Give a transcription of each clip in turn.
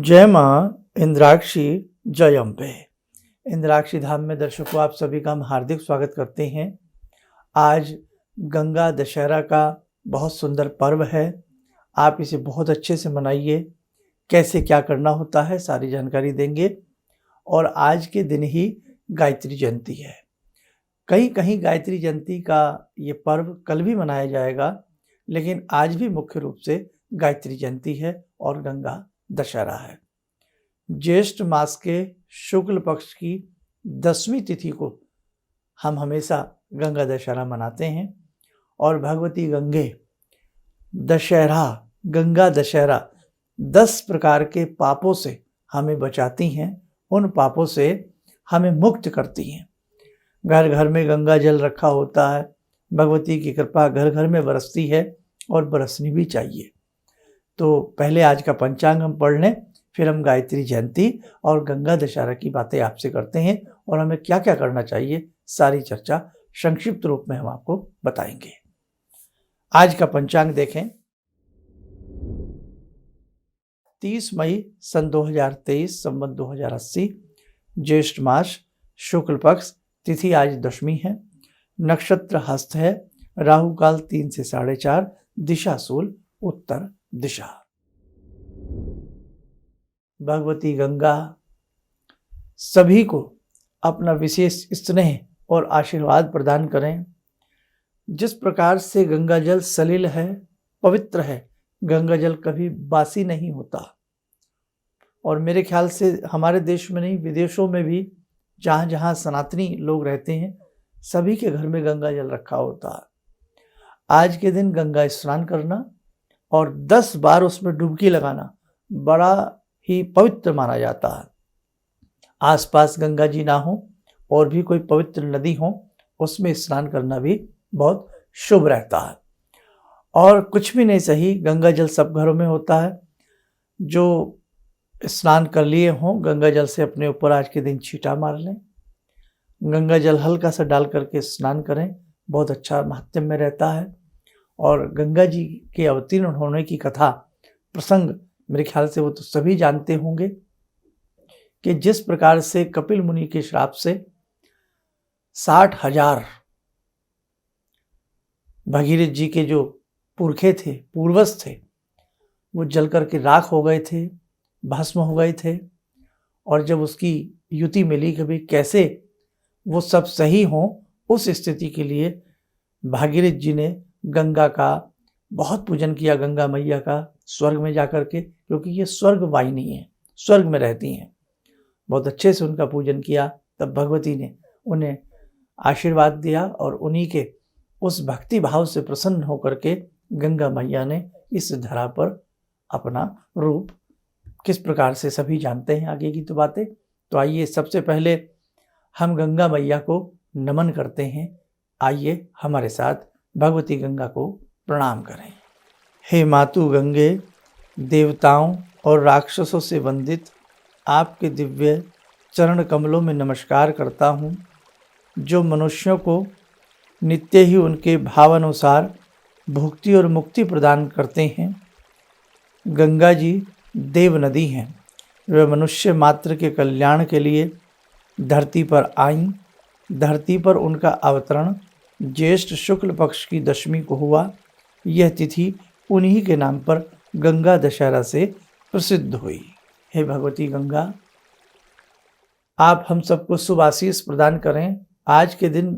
जय माँ इंद्राक्षी जय अम्बे। इंद्राक्षी धाम में दर्शकों आप सभी का हम हार्दिक स्वागत करते हैं। आज गंगा दशहरा का बहुत सुंदर पर्व है। आप इसे बहुत अच्छे से मनाइए। कैसे क्या करना होता है सारी जानकारी देंगे। और आज के दिन ही गायत्री जयंती है। कहीं कहीं गायत्री जयंती का ये पर्व कल भी मनाया जाएगा, लेकिन आज भी मुख्य रूप से गायत्री जयंती है और गंगा दशहरा है। ज्येष्ठ मास के शुक्ल पक्ष की 10वीं तिथि को हम हमेशा गंगा दशहरा मनाते हैं और भगवती गंगा दशहरा 10 प्रकार के पापों से हमें बचाती हैं, उन पापों से हमें मुक्त करती हैं। घर घर में गंगा जल रखा होता है। भगवती की कृपा घर घर में बरसती है और बरसनी भी चाहिए। तो पहले आज का पंचांग हम पढ़ लें, फिर हम गायत्री जयंती और गंगा दशहरा की बातें आपसे करते हैं और हमें क्या क्या करना चाहिए सारी चर्चा संक्षिप्त रूप में हम आपको बताएंगे। आज का पंचांग देखें। 30 मई सन 2023 संवत 2080, ज्येष्ठ मास शुक्ल पक्ष, तिथि आज दशमी है, नक्षत्र हस्त है, राहु काल 3 से 4:30, दिशा शूल उत्तर दिशा। भगवती गंगा सभी को अपना विशेष स्नेह और आशीर्वाद प्रदान करें। जिस प्रकार से गंगा जल सलिल है, पवित्र है, गंगा जल कभी बासी नहीं होता। और मेरे ख्याल से हमारे देश में नहीं, विदेशों में भी जहाँ जहाँ सनातनी लोग रहते हैं सभी के घर में गंगा जल रखा होता है। आज के दिन गंगा स्नान करना और 10 बार उसमें डुबकी लगाना बड़ा ही पवित्र माना जाता है। आसपास गंगा जी ना हो और भी कोई पवित्र नदी हो, उसमें स्नान करना भी बहुत शुभ रहता है। और कुछ भी नहीं सही, गंगा जल सब घरों में होता है। जो स्नान कर लिए हों, गंगा जल से अपने ऊपर आज के दिन छींटा मार लें। गंगा जल हल्का सा डाल करके स्नान करें, बहुत अच्छा महात्म्य रहता है। और गंगा जी के अवतीर्ण होने की कथा प्रसंग मेरे ख्याल से वो तो सभी जानते होंगे कि जिस प्रकार से कपिल मुनि के श्राप से 60,000 भगीरथ जी के जो पुरखे थे, पूर्वज थे, वो जल करके राख हो गए थे, भस्म हो गए थे। और जब उसकी युति मिली कभी कैसे वो सब सही हों, उस स्थिति के लिए भागीरथ जी ने गंगा का बहुत पूजन किया, गंगा मैया का, स्वर्ग में जाकर के, क्योंकि ये स्वर्ग वाहिनी है, स्वर्ग में रहती हैं। बहुत अच्छे से उनका पूजन किया। तब भगवती ने उन्हें आशीर्वाद दिया और उन्हीं के उस भक्ति भाव से प्रसन्न होकर के गंगा मैया ने इस धरा पर अपना रूप किस प्रकार से सभी जानते हैं आगे की तो बातें। तो आइए सबसे पहले हम गंगा मैया को नमन करते हैं। आइए हमारे साथ भगवती गंगा को प्रणाम करें। हे मातु गंगे, देवताओं और राक्षसों से वंदित आपके दिव्य चरण कमलों में नमस्कार करता हूँ, जो मनुष्यों को नित्य ही उनके भावानुसार भुक्ति और मुक्ति प्रदान करते हैं। गंगा जी देव नदी हैं। वे मनुष्य मात्र के कल्याण के लिए धरती पर आईं। धरती पर उनका अवतरण ज्येष्ठ शुक्ल पक्ष की दशमी को हुआ। यह तिथि उन्हीं के नाम पर गंगा दशहरा से प्रसिद्ध हुई। हे भगवती गंगा, आप हम सबको शुभ आशीष प्रदान करें। आज के दिन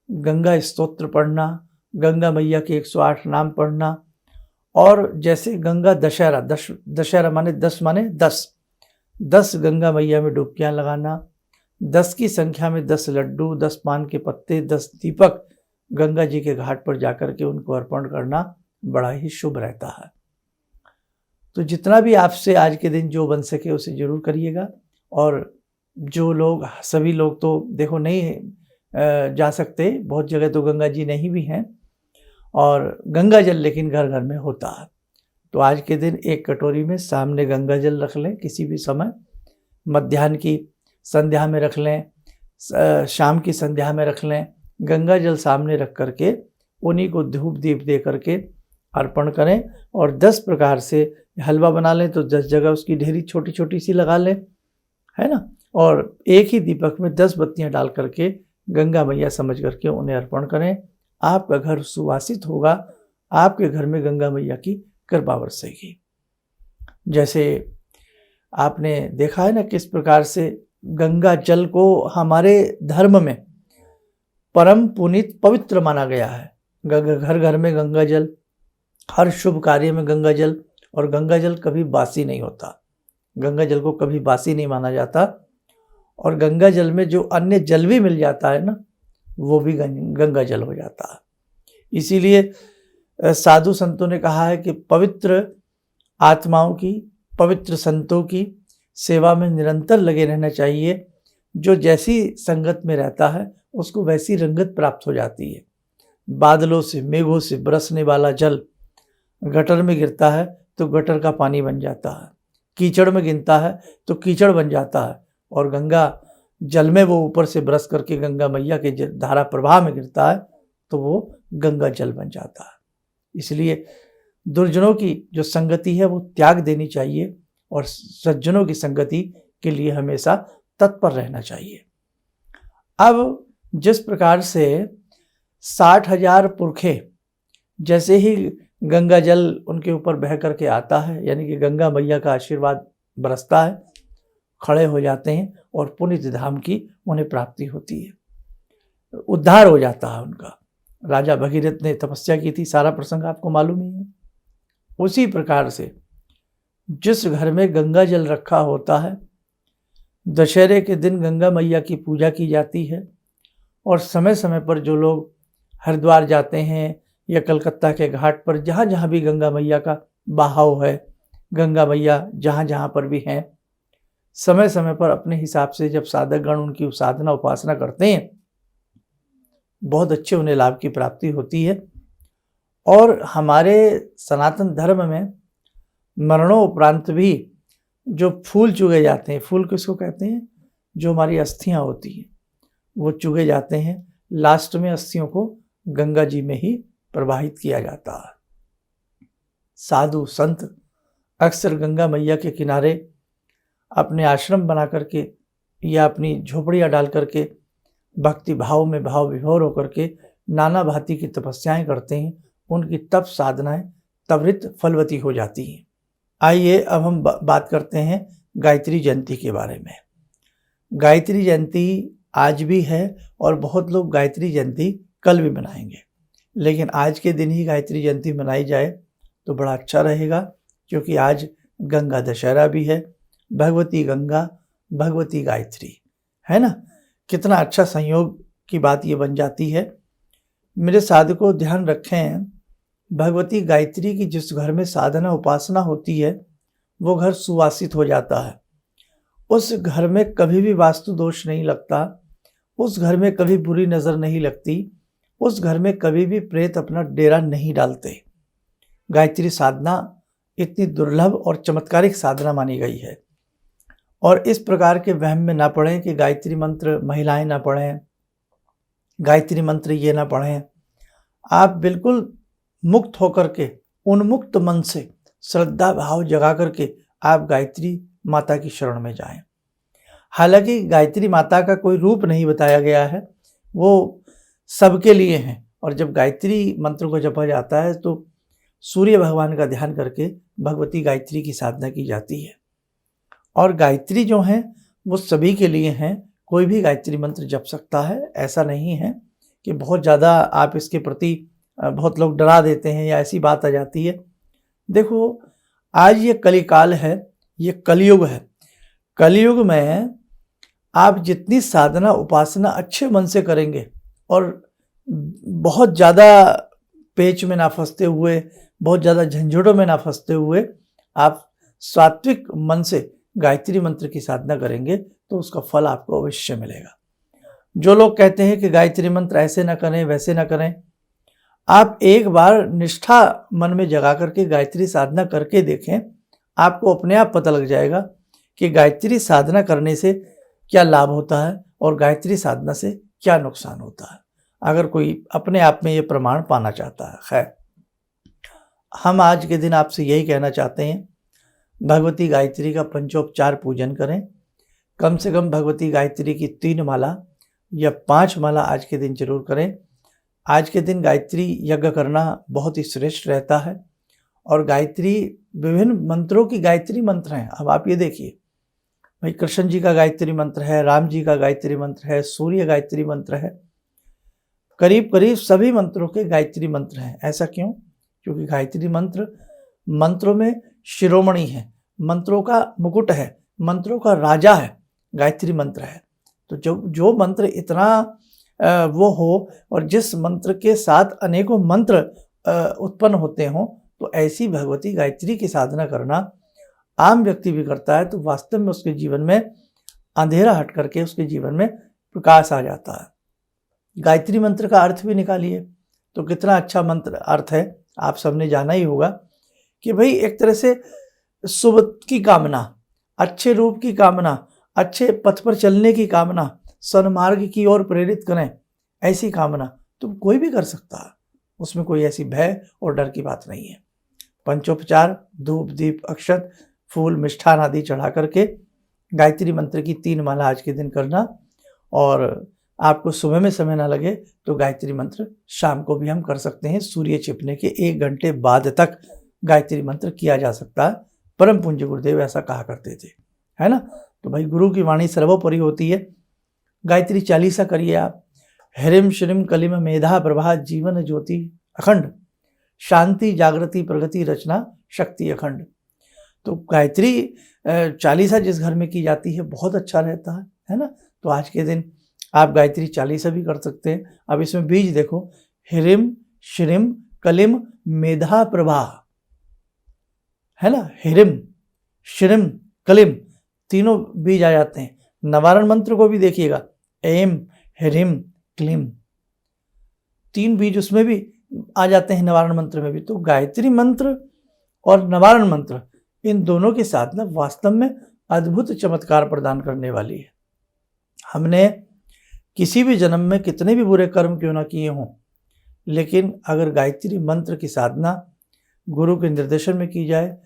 गंगा स्तोत्र पढ़ना, गंगा मैया के 108 नाम पढ़ना, और जैसे गंगा दशहरा, दशहरा माने 10 गंगा मैया में डुबकियाँ लगाना, 10 की संख्या में 10 लड्डू, 10 पान के पत्ते, 10 दीपक गंगा जी के घाट पर जाकर के उनको अर्पण करना बड़ा ही शुभ रहता है। तो जितना भी आपसे आज के दिन जो बन सके उसे जरूर करिएगा। और जो लोग, सभी लोग तो देखो नहीं जा सकते, बहुत जगह तो गंगा जी नहीं भी हैं, और गंगा जल लेकिन घर घर में होता है। तो आज के दिन एक कटोरी में सामने गंगा जल रख लें, किसी भी समय, मध्याह्न की संध्या में रख लें, शाम की संध्या में रख लें। गंगा जल सामने रख करके उन्हीं को धूप दीप दे करके अर्पण करें और 10 प्रकार से हलवा बना लें तो 10 जगह उसकी ढेरी छोटी छोटी सी लगा लें, है ना। और एक ही दीपक में 10 बत्तियां डाल करके गंगा मैया समझ करके उन्हें अर्पण करें। आपका घर सुवासित होगा, आपके घर में गंगा मैया की कृपा बरसेगी। जैसे आपने देखा है ना किस प्रकार से गंगा जल को हमारे धर्म में परम पुनीत पवित्र माना गया है। घर घर में गंगा जल, हर शुभ कार्य में गंगा जल, और गंगा जल कभी बासी नहीं होता, गंगा जल को कभी बासी नहीं माना जाता। और गंगा जल में जो अन्य जल भी मिल जाता है ना, वो भी गंगा जल हो जाता है। इसीलिए साधु संतों ने कहा है कि पवित्र आत्माओं की, पवित्र संतों की सेवा में निरंतर लगे रहना चाहिए। जो जैसी संगत में रहता है उसको वैसी रंगत प्राप्त हो जाती है। बादलों से, मेघों से बरसने वाला जल गटर में गिरता है तो गटर का पानी बन जाता है, कीचड़ में गिरता है तो कीचड़ बन जाता है, और गंगा जल में वो ऊपर से बरस करके गंगा मैया के धारा प्रवाह में गिरता है तो वो गंगा जल बन जाता है। इसलिए दुर्जनों की जो संगति है वो त्याग देनी चाहिए और सज्जनों की संगति के लिए हमेशा तत्पर रहना चाहिए। अब जिस प्रकार से 60,000 पुरखे जैसे ही गंगा जल उनके ऊपर बह करके आता है, यानी कि गंगा मैया का आशीर्वाद बरसता है, खड़े हो जाते हैं और पुनित धाम की उन्हें प्राप्ति होती है, उद्धार हो जाता है उनका। राजा भगीरथ ने तपस्या की थी, सारा प्रसंग आपको मालूम ही है। उसी प्रकार से जिस घर में गंगा जल रखा होता है, दशहरे के दिन गंगा मैया की पूजा की जाती है, और समय समय पर जो लोग हरिद्वार जाते हैं या कलकत्ता के घाट पर जहाँ जहाँ भी गंगा मैया का बहाव है, गंगा मैया जहाँ जहाँ पर भी हैं, समय समय पर अपने हिसाब से जब साधकगण उनकी साधना उपासना करते हैं, बहुत अच्छे उन्हें लाभ की प्राप्ति होती है। और हमारे सनातन धर्म में मरणोपरांत भी जो फूल चुगे जाते हैं, फूल किसको कहते हैं, जो हमारी अस्थियां होती हैं वो चुगे जाते हैं, लास्ट में अस्थियों को गंगा जी में ही प्रवाहित किया जाता है। साधु संत अक्सर गंगा मैया के किनारे अपने आश्रम बना करके या अपनी झोपड़ियाँ डाल करके भक्ति भाव में भाव विभोर होकर के नाना भांति की तपस्याएं करते हैं। उनकी तप साधनाएं त्वरित फलवती हो जाती हैं। आइए अब हम बात करते हैं गायत्री जयंती के बारे में। गायत्री जयंती आज भी है और बहुत लोग गायत्री जयंती कल भी मनाएंगे, लेकिन आज के दिन ही गायत्री जयंती मनाई जाए तो बड़ा अच्छा रहेगा, क्योंकि आज गंगा दशहरा भी है। भगवती गंगा, भगवती गायत्री, है ना। कितना अच्छा संयोग की बात ये बन जाती है। मेरे साधकों ध्यान रखें, भगवती गायत्री की जिस घर में साधना उपासना होती है वो घर सुवासित हो जाता है। उस घर में कभी भी वास्तु दोष नहीं लगता, उस घर में कभी बुरी नज़र नहीं लगती, उस घर में कभी भी प्रेत अपना डेरा नहीं डालते। गायत्री साधना इतनी दुर्लभ और चमत्कारिक साधना मानी गई है। और इस प्रकार के वहम में ना पढ़ें कि गायत्री मंत्र महिलाएं ना पढ़ें, गायत्री मंत्र ये ना पढ़ें। आप बिल्कुल मुक्त होकर के, उन्मुक्त मन से श्रद्धा भाव जगा करके आप गायत्री माता की शरण में जाएं। हालांकि गायत्री माता का कोई रूप नहीं बताया गया है, वो सबके लिए हैं। और जब गायत्री मंत्र को जपा जाता है तो सूर्य भगवान का ध्यान करके भगवती गायत्री की साधना की जाती है। और गायत्री जो है वो सभी के लिए हैं, कोई भी गायत्री मंत्र जप सकता है। ऐसा नहीं है कि बहुत ज़्यादा आप इसके प्रति बहुत लोग डरा देते हैं या ऐसी बात आ जाती है। देखो, आज ये कलिकाल है, ये कलयुग है। कलयुग में आप जितनी साधना उपासना अच्छे मन से करेंगे और बहुत ज़्यादा पेच में ना फंसते हुए, बहुत ज़्यादा झंझटों में ना फंसते हुए आप सात्विक मन से गायत्री मंत्र की साधना करेंगे तो उसका फल आपको अवश्य मिलेगा। जो लोग कहते हैं कि गायत्री मंत्र ऐसे ना करें वैसे ना करें, आप एक बार निष्ठा मन में जगा करके गायत्री साधना करके देखें, आपको अपने आप पता लग जाएगा कि गायत्री साधना करने से क्या लाभ होता है और गायत्री साधना से क्या नुकसान होता है, अगर कोई अपने आप में ये प्रमाण पाना चाहता है। खैर, हम आज के दिन आपसे यही कहना चाहते हैं, भगवती गायत्री का पंचोपचार पूजन करें। कम से कम भगवती गायत्री की 3 माला या 5 माला आज के दिन जरूर करें। आज के दिन गायत्री यज्ञ करना बहुत ही श्रेष्ठ रहता है। और गायत्री, विभिन्न मंत्रों की गायत्री मंत्र हैं। अब आप ये देखिए भाई, कृष्ण जी का गायत्री मंत्र है, राम जी का गायत्री मंत्र है, सूर्य गायत्री मंत्र है, करीब करीब सभी मंत्रों के गायत्री मंत्र हैं। ऐसा क्यों? क्योंकि गायत्री मंत्र मंत्रों में शिरोमणि है, मंत्रों का मुकुट है, मंत्रों का राजा है, गायत्री मंत्र है। तो जो मंत्र इतना वो हो और जिस मंत्र के साथ अनेकों मंत्र उत्पन्न होते हों, तो ऐसी भगवती गायत्री की साधना करना आम व्यक्ति भी करता है तो वास्तव में उसके जीवन में अंधेरा हट करके उसके जीवन में प्रकाश आ जाता है। गायत्री मंत्र का अर्थ भी निकालिए तो कितना अच्छा मंत्र अर्थ है, आप सबने जाना ही होगा कि भाई एक तरह से शुभ की कामना, अच्छे रूप की कामना, अच्छे पथ पर चलने की कामना, सन्मार्ग की ओर प्रेरित करें, ऐसी कामना तो कोई भी कर सकता है। उसमें कोई ऐसी भय और डर की बात नहीं है। पंचोपचार, धूप दीप अक्षत फूल मिष्ठान आदि चढ़ा करके गायत्री मंत्र की 3 माला आज के दिन करना। और आपको सुबह में समय ना लगे तो गायत्री मंत्र शाम को भी हम कर सकते हैं। सूर्य छिपने के 1 घंटे बाद तक गायत्री मंत्र किया जा सकता है। परम पूज्य गुरुदेव ऐसा कहा करते थे, है ना। तो भाई गुरु की वाणी सर्वोपरि होती है। गायत्री चालीसा करिए आप। ह्रीं श्रीं कलिम मेधा प्रभा जीवन ज्योति अखंड, शांति जागृति प्रगति रचना शक्ति अखंड। तो गायत्री चालीसा जिस घर में की जाती है बहुत अच्छा रहता है ना। तो आज के दिन आप गायत्री चालीसा भी कर सकते हैं। अब इसमें बीज देखो, ह्रीं श्रीं कलिम मेधा प्रभा, है ना। ह्रीं श्रीं कलिम तीनों बीज आ जाते हैं। नवारण मंत्र को भी देखिएगा, ऐं ह्रीं क्लीं, 3 बीज उसमें भी आ जाते हैं नवारण मंत्र में भी। तो गायत्री मंत्र और नवारण मंत्र, इन दोनों की साधना वास्तव में अद्भुत चमत्कार प्रदान करने वाली है। हमने किसी भी जन्म में कितने भी बुरे कर्म क्यों ना किए हों, लेकिन अगर गायत्री मंत्र की साधना गुरु के निर्देशन में की जाए,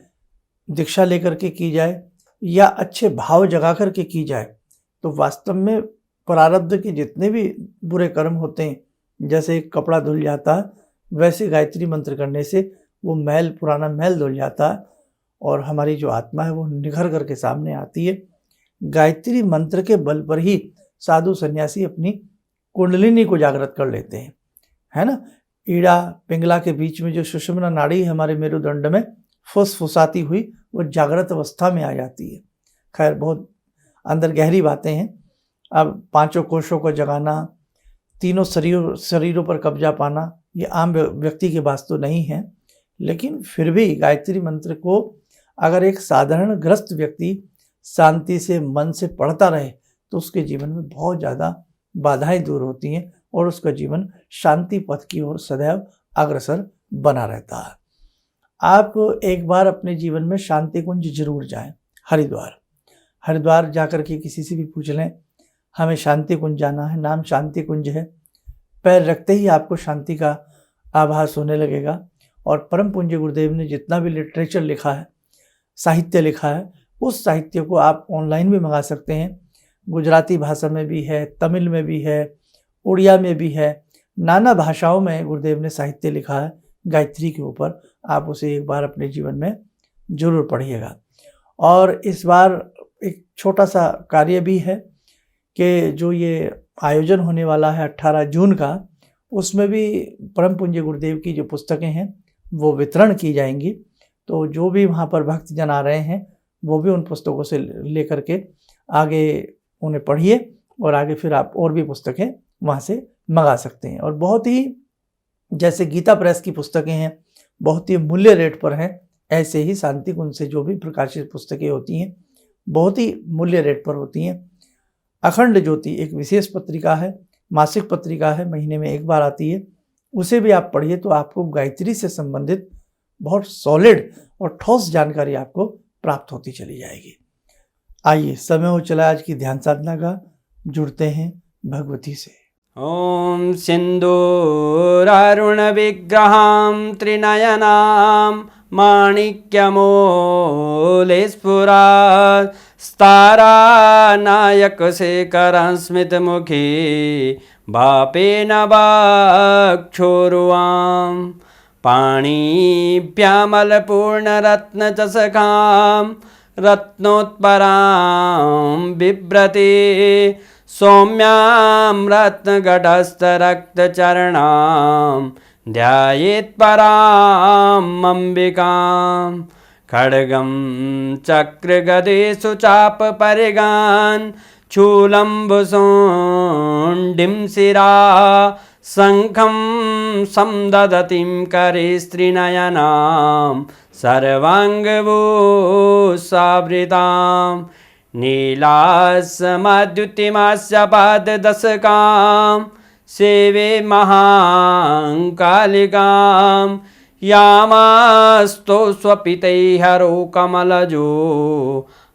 दीक्षा लेकर के की जाए या अच्छे भाव जगा करके की जाए, तो वास्तव में प्रारब्ध के जितने भी बुरे कर्म होते हैं, जैसे एक कपड़ा धुल जाता है, वैसे गायत्री मंत्र करने से वो मैल, पुराना मैल धुल जाता है और हमारी जो आत्मा है वो निखर करके सामने आती है। गायत्री मंत्र के बल पर ही साधु सन्यासी अपनी कुंडलिनी को जागृत कर लेते हैं, है ना। ईड़ा पिंगला के बीच में जो सुषुम्ना नाड़ी है हमारे मेरुदंड में फुसफुसाती हुई, वो जागृत अवस्था में आ जाती है। खैर बहुत अंदर गहरी बातें हैं। अब 5 कोशों को जगाना, 3 शरीरों पर कब्जा पाना, ये आम व्यक्ति के पास तो नहीं है। लेकिन फिर भी गायत्री मंत्र को अगर एक साधारण ग्रस्त व्यक्ति शांति से मन से पढ़ता रहे तो उसके जीवन में बहुत ज़्यादा बाधाएं दूर होती हैं और उसका जीवन शांति पथ की ओर सदैव अग्रसर बना रहता है। आप एक बार अपने जीवन में शांति कुंज जरूर जाएं। हरिद्वार जाकर के किसी से भी पूछ लें, हमें शांति कुंज जाना है, नाम शांति कुंज है। पैर रखते ही आपको शांति का आभास होने लगेगा। और परम पूज्य गुरुदेव ने जितना भी लिटरेचर लिखा है, साहित्य लिखा है, उस साहित्य को आप ऑनलाइन भी मंगा सकते हैं। गुजराती भाषा में भी है, तमिल में भी है, उड़िया में भी है, नाना भाषाओं में गुरुदेव ने साहित्य लिखा है गायत्री के ऊपर। आप उसे एक बार अपने जीवन में जरूर पढ़िएगा। और इस बार एक छोटा सा कार्य भी है कि जो ये आयोजन होने वाला है 18 जून का, उसमें भी परम पूज्य गुरुदेव की जो पुस्तकें हैं वो वितरण की जाएंगी। तो जो भी वहाँ पर भक्तजन आ रहे हैं वो भी उन पुस्तकों से लेकर के आगे उन्हें पढ़िए और आगे फिर आप और भी पुस्तकें वहाँ से मंगा सकते हैं। और बहुत ही, जैसे गीता प्रेस की पुस्तकें हैं, बहुत ही मूल्य रेट पर हैं, ऐसे ही शांति कुंज से जो भी प्रकाशित पुस्तकें होती हैं बहुत ही मूल्य रेट पर होती हैं। अखंड ज्योति एक विशेष पत्रिका है, मासिक पत्रिका है, महीने में 1 बार आती है, उसे भी आप पढ़िए तो आपको गायत्री से संबंधित बहुत सॉलिड और ठोस जानकारी आपको प्राप्त होती चली जाएगी। आइए, समय हो चला आज की ध्यान साधना का। जुड़ते हैं भगवती से। ॐ सिन्दूरारुणविग्रहां त्रिनयनां माणिक्यमूलस्फुरात् स्तारानायकशेखरं स्मितमुखी भापेन वक्षोरुवां पाणिभ्यामलपूर्णरत्नचषकां रत्नोत्परां बिभ्रति सौम्यां रत्नघटस्थरक्तचरणां ध्यायेत्परां अम्बिकां खड्गं चक्रगदेषु चापपरिगान् चूलम्बुसुण्डिं शिरा शङ्खं संदधतीं करे स्त्रीनयनां सर्वाङ्गभूषावृतां नीलास्मद्युतिमास्य पाददशकां सेवे महाकालिकां यामास्तो स्वपितैहरो कमलजो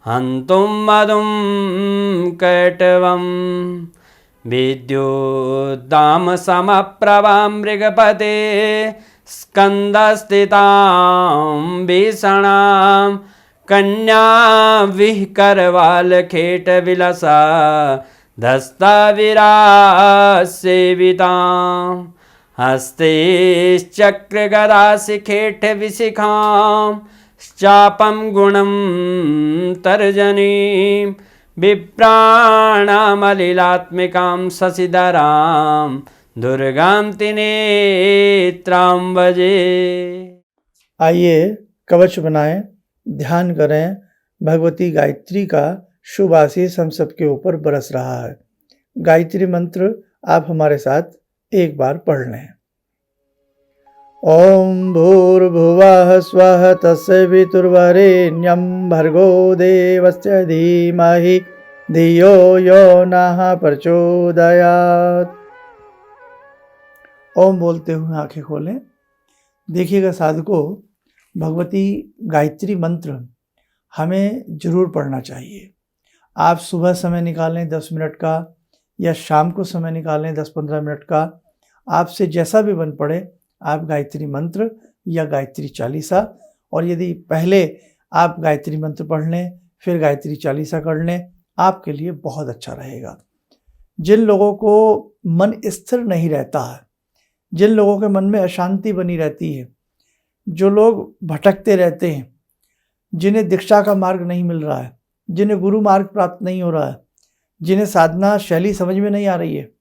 हन्तुं मधुं कैटवम् विद्युद्दामसमप्रभां मृगपते स्कन्दस्थितां भीषणां कन्या विहकरवालखेटविलसा धस्ताविरासेवितां हस्तैश्चक्रगदाशिखेटविशिखां चापं गुणं तर्जनीं विप्राणामलिलात्मिकां शशिधरां दुर्गां त्रिनेत्रां भजे। आइए कवच बनाएं, ध्यान करें। भगवती गायत्री का शुभ आशीष हम सबके ऊपर बरस रहा है। गायत्री मंत्र आप हमारे साथ एक बार पढ़ लें। ओम भूर्भुवः स्वः तत्सवितुर्वरेण्यं भर्गो देवस्य धीमहि धियो यो नः प्रचोदयात्। ओम बोलते हुए आंखें खोलें। देखिएगा साधकों, भगवती गायत्री मंत्र हमें जरूर पढ़ना चाहिए। आप सुबह समय निकालें 10 मिनट का, या शाम को समय निकालें 10-15 मिनट का, आपसे जैसा भी बन पड़े आप गायत्री मंत्र या गायत्री चालीसा, और यदि पहले आप गायत्री मंत्र पढ़ लें फिर गायत्री चालीसा कर लें, आपके लिए बहुत अच्छा रहेगा। जिन लोगों को मन स्थिर नहीं रहता है, जिन लोगों के मन में अशांति बनी रहती है, जो लोग भटकते रहते हैं, जिन्हें दीक्षा का मार्ग नहीं मिल रहा है, जिन्हें गुरु मार्ग प्राप्त नहीं हो रहा है, जिन्हें साधना शैली समझ में नहीं आ रही है,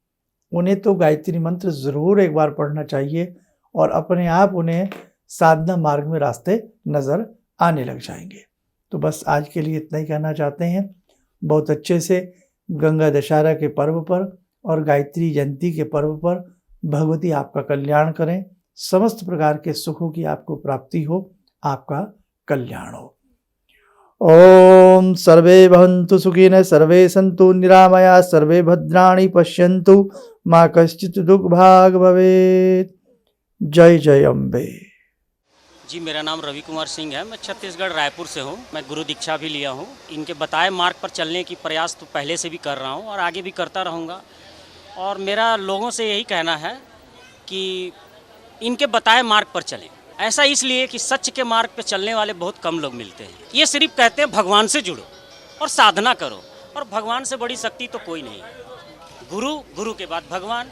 उन्हें तो गायत्री मंत्र ज़रूर एक बार पढ़ना चाहिए और अपने आप उन्हें साधना मार्ग में रास्ते नज़र आने लग जाएंगे। तो बस आज के लिए इतना ही कहना चाहते हैं। बहुत अच्छे से गंगा दशहरा के पर्व पर और गायत्री जयंती के पर्व पर भगवती आपका कल्याण करें, समस्त प्रकार के सुखों की आपको प्राप्ति हो, आपका कल्याण हो। ओम सर्वे भवन्तु सुखिनः, सर्वे सन्तु निरामया, सर्वे भद्राणि पश्यन्तु, मा कश्चित् दुर्भाग् भवेत्। जय जय अम्बे। जी, मेरा नाम रवि कुमार सिंह है। मैं छत्तीसगढ़ रायपुर से हूँ। मैं गुरु दीक्षा भी लिया हूँ। इनके बताए मार्ग पर चलने की प्रयास तो पहले से भी कर रहा हूँ और आगे भी करता रहूँगा। और मेरा लोगों से यही कहना है कि इनके बताए मार्ग पर चलें। ऐसा इसलिए कि सच के मार्ग पर चलने वाले बहुत कम लोग मिलते हैं। ये सिर्फ कहते हैं भगवान से जुड़ो और साधना करो, और भगवान से बड़ी शक्ति तो कोई नहीं है। गुरु, गुरु के बाद भगवान,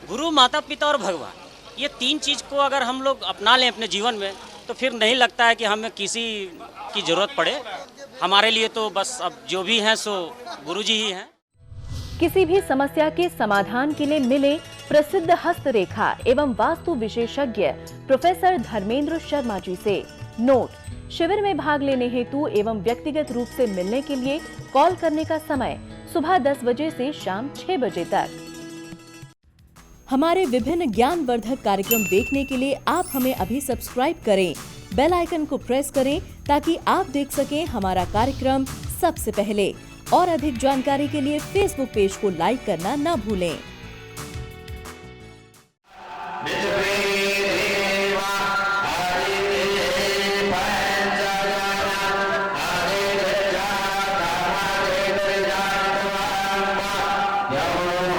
गुरु, माता पिता और भगवान, ये तीन चीज़ को अगर हम लोग अपना लें अपने जीवन में तो फिर नहीं लगता है कि हमें किसी की ज़रूरत पड़े। हमारे लिए तो बस अब जो भी हैं सो गुरु जी ही हैं। किसी भी समस्या के समाधान के लिए मिले प्रसिद्ध हस्तरेखा एवं वास्तु विशेषज्ञ प्रोफेसर धर्मेंद्र शर्मा जी से। नोट: शिविर में भाग लेने हेतु एवं व्यक्तिगत रूप से मिलने के लिए कॉल करने का समय सुबह 10 बजे से शाम 6 बजे तक। हमारे विभिन्न ज्ञानवर्धक कार्यक्रम देखने के लिए आप हमें अभी सब्सक्राइब करें, बेल आइकन को प्रेस करें ताकि आप देख सकें हमारा कार्यक्रम सबसे पहले। और अधिक जानकारी के लिए फेसबुक पेज को लाइक करना न भूलें। Yo